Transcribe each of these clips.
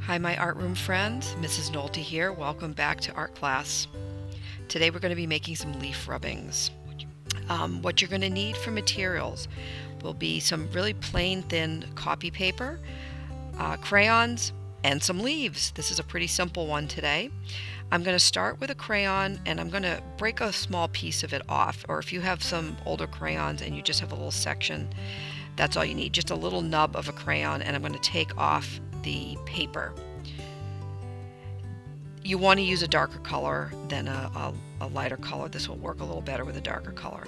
Hi, my art room friends. Mrs. Nolte here. Welcome back to art class. Today we're going to be making some leaf rubbings. What you're going to need for materials will be some really plain thin copy paper, crayons, and some leaves. This is a pretty simple one today. I'm going to start with a crayon and I'm going to break a small piece of it off, or if you have some older crayons and you just have a little section, that's all you need, just a little nub of a crayon, and I'm going to take off the paper. You want to use a darker color than a lighter color. This will work a little better with a darker color.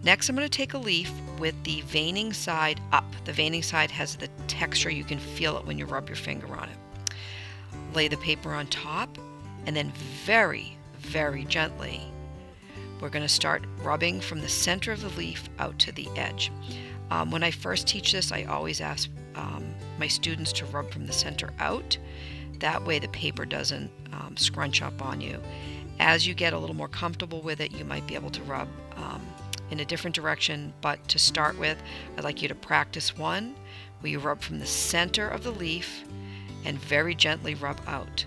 Next, I'm going to take a leaf with the veining side up. The veining side has the texture. You can feel it when you rub your finger on it. Lay the paper on top, and then very, very gently, we're going to start rubbing from the center of the leaf out to the edge. When I first teach this, I always ask my students to rub from the center out. That way the paper doesn't scrunch up on you. As you get a little more comfortable with it, you might be able to rub in a different direction, but to start with, I'd like you to practice one where you rub from the center of the leaf and very gently rub out.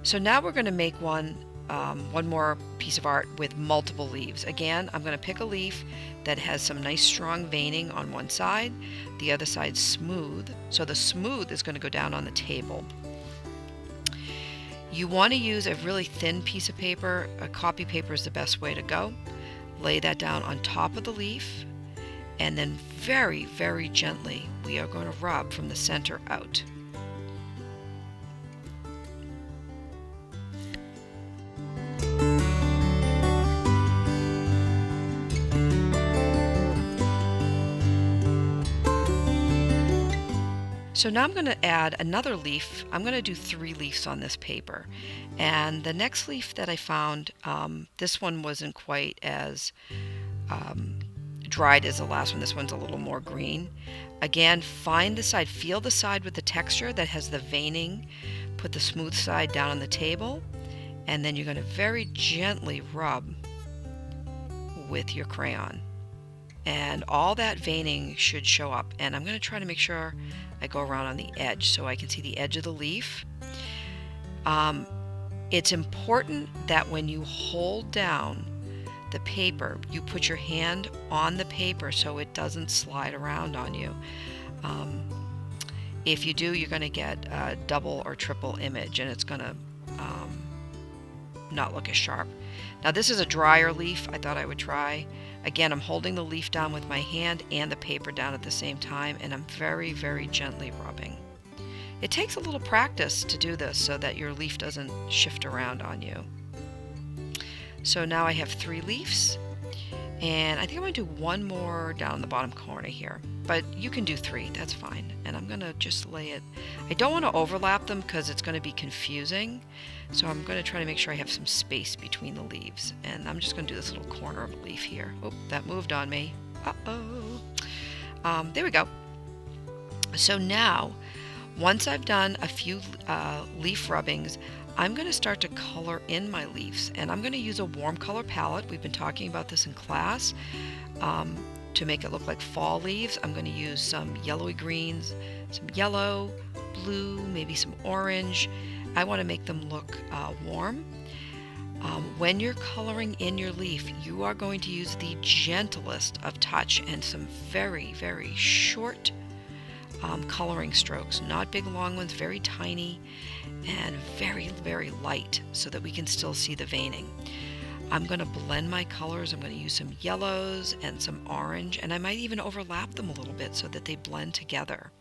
So now we're going to make one more piece of art with multiple leaves. Again, I'm going to pick a leaf that has some nice strong veining on one side, the other side smooth. So the smooth is going to go down on the table. You want to use a really thin piece of paper. A copy paper is the best way to go. Lay that down on top of the leaf, and then very, very gently we are going to rub from the center out. So now I'm going to add another leaf. I'm going to do 3 leaves on this paper. And the next leaf that I found, this one wasn't quite as dried as the last one. This one's a little more green. Again, find the side, feel the side with the texture that has the veining. Put the smooth side down on the table, and then you're going to very gently rub with your crayon. And all that veining should show up. And I'm going to try to make sure I go around on the edge so I can see the edge of the leaf. It's important that when you hold down the paper, you put your hand on the paper so it doesn't slide around on you. If you do, you're going to get a double or triple image, and it's going to not look as sharp. Now this is a drier leaf. I thought I would try. Again, I'm holding the leaf down with my hand and the paper down at the same time, and I'm very, very gently rubbing. It takes a little practice to do this so that your leaf doesn't shift around on you. So now I have 3 leaves, and I think I'm going to do one more down the bottom corner here, but you can do 3, that's fine. And I'm going to just lay it. I don't want to overlap them because it's going to be confusing, so I'm going to try to make sure I have some space between the leaves, and I'm just going to do this little corner of a leaf here. Oh, that moved on me. There we go. So now, once I've done a few leaf rubbings, I'm going to start to color in my leaves, and I'm going to use a warm color palette. We've been talking about this in class. To make it look like fall leaves, I'm going to use some yellowy greens, some yellow, blue, maybe some orange. I want to make them look warm. When you're coloring in your leaf, you are going to use the gentlest of touch and some very, very short coloring strokes, not big long ones, very tiny and very, very light so that we can still see the veining. I'm going to blend my colors. I'm going to use some yellows and some orange, and I might even overlap them a little bit so that they blend together.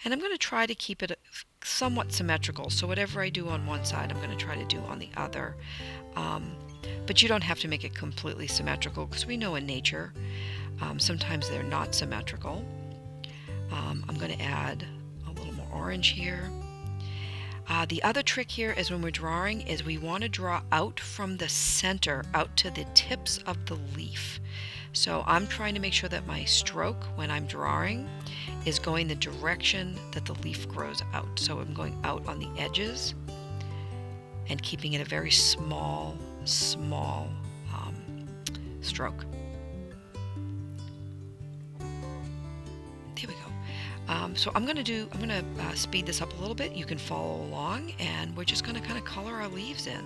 And I'm going to try to keep it somewhat symmetrical, so whatever I do on one side, I'm going to try to do on the other. But you don't have to make it completely symmetrical, because we know in nature sometimes they're not symmetrical. I'm going to add a little more orange here. The other trick here is when we're drawing is we want to draw out from the center out to the tips of the leaf. So I'm trying to make sure that my stroke when I'm drawing is going the direction that the leaf grows out. So I'm going out on the edges and keeping it a very small stroke. There we go. So I'm going to speed this up a little bit. You can follow along, and we're just going to kind of color our leaves in.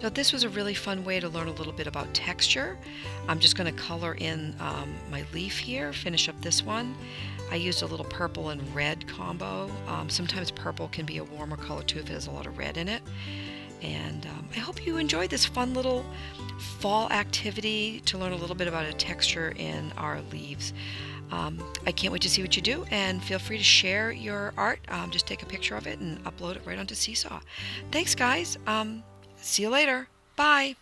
So this was a really fun way to learn a little bit about texture. I'm just going to color in my leaf here, finish up this one. I used a little purple and red combo. Sometimes purple can be a warmer color too if it has a lot of red in it. And I hope you enjoyed this fun little fall activity to learn a little bit about a texture in our leaves. I can't wait to see what you do, and feel free to share your art. Just take a picture of it and upload it right onto Seesaw. Thanks, guys. See you later. Bye.